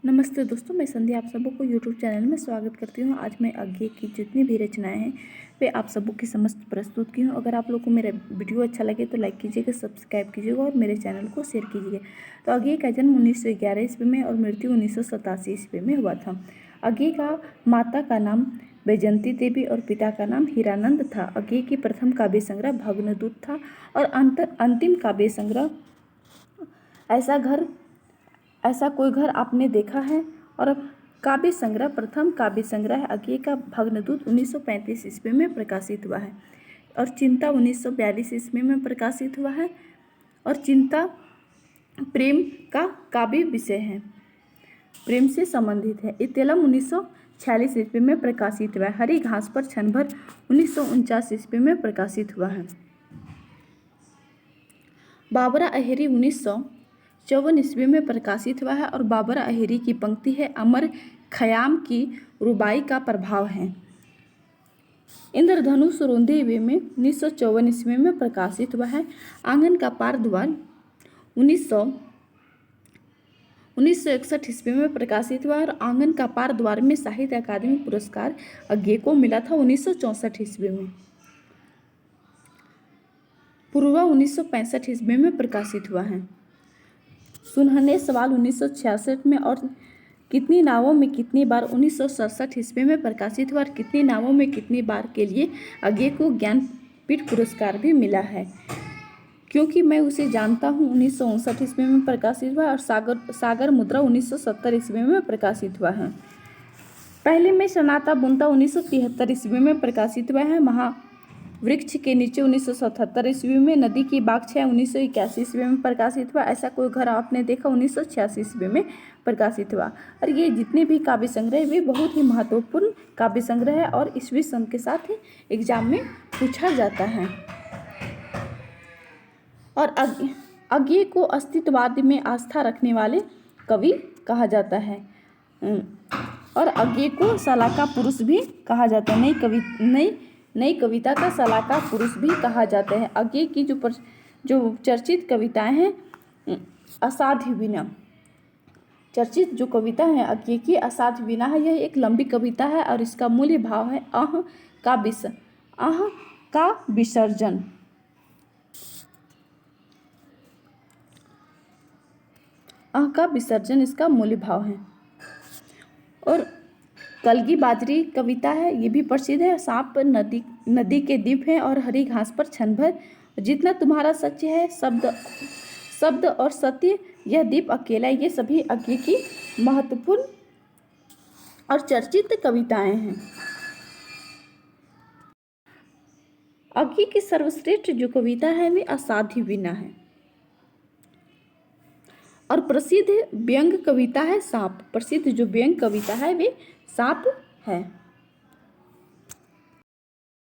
नमस्ते दोस्तों, मैं संध्या आप सबों को यूट्यूब चैनल में स्वागत करती हूँ। आज मैं आगे की जितनी भी रचनाएं हैं वे आप सबों की समस्त प्रस्तुत की हूँ। अगर आप लोग को मेरा वीडियो अच्छा लगे तो लाइक कीजिएगा, सब्सक्राइब कीजिएगा और मेरे चैनल को शेयर कीजिएगा। तो आगे का जन्म 1911 ईस्वी में और मृत्यु 1987 ईस्वी में हुआ था। आगे का माता का नाम बैजंती देवी और पिता का नाम हीरानंद था। आगे की प्रथम काव्य संग्रह भग्नदूत था और अंतिम काव्य संग्रह ऐसा कोई घर आपने देखा है। और काव्य संग्रह प्रथम काव्य संग्रह आगे का भग्नदूत 1935 ईस्वी में प्रकाशित हुआ है और चिंता 1942 ईस्वी में प्रकाशित हुआ है। और चिंता प्रेम का काव्य विषय है, प्रेम से संबंधित है। इतेलम 1946 ईस्वी में प्रकाशित हुआ है। हरी घास पर क्षण भर 1949 ईस्वी में प्रकाशित हुआ है। बाबरा अहेरी 1954 ईस्वी में प्रकाशित हुआ है और बाबरा अहेरी की पंक्ति है, अमर खयाम की रुबाई का प्रभाव है। इंद्रधनुष रुंधेवे में 1954 ईस्वी में प्रकाशित हुआ है। आंगन का पार द्वार 1961 ईस्वी में प्रकाशित हुआ और आंगन का पार द्वार में साहित्य अकादमी पुरस्कार अज्ञे को मिला था 1964 ईस्वी में। पूर्वा 1965 ईस्वी में प्रकाशित हुआ है। सुनहने सवाल 1966 में और कितनी नावों में कितनी बार 1967 ईस्वी में प्रकाशित हुआ और कितनी नावों में कितनी बार के लिए अज्ञे को ज्ञानपीठ पुरस्कार भी मिला है। क्योंकि मैं उसे जानता हूँ 1959 ईस्वी में प्रकाशित हुआ और सागर मुद्रा 1970 ईस्वी में प्रकाशित हुआ है। पहले में सनाता बुनता 1973 ईस्वी में प्रकाशित हुआ है। महावृक्ष के नीचे 1977 ईस्वी में। नदी की बागछाया 1981 ईस्वी में प्रकाशित हुआ। ऐसा कोई घर आपने देखा 1986 ईस्वी में प्रकाशित हुआ। और ये जितने भी काव्य संग्रह वे बहुत ही महत्वपूर्ण काव्य संग्रह है और ईस्वी सन के साथ ही एग्जाम में पूछा जाता है। और अज्ञे को अस्तित्ववाद में आस्था रखने वाले कवि कहा जाता है और अज्ञे को सलाका पुरुष भी कहा जाता है। नई कविता का सलाका पुरुष भी कहा जाता है। अज्ञे की जो चर्चित कविताएं हैं असाध्य वीणा, चर्चित जो कविता है अज्ञे की असाध्य वीणा है। यह एक लंबी कविता है और इसका मूल्य भाव है अह का विसर्जन। अह का विसर्जन इसका मूल्य भाव है। और कलगी बाजरी कविता है, ये भी प्रसिद्ध है। सांप नदी के द्वीप है और हरी घास पर क्षण भर, जितना तुम्हारा सच है शब्द और सत्य, यह द्वीप अकेला। ये सभी अज्ञे की महत्वपूर्ण और चर्चित कविताएं हैं। अज्ञे की सर्वश्रेष्ठ जो कविता है वे असाध्य वीणा है और प्रसिद्ध व्यंग कविता है सांप। प्रसिद्ध जो व्यंग कविता है वे सांप है।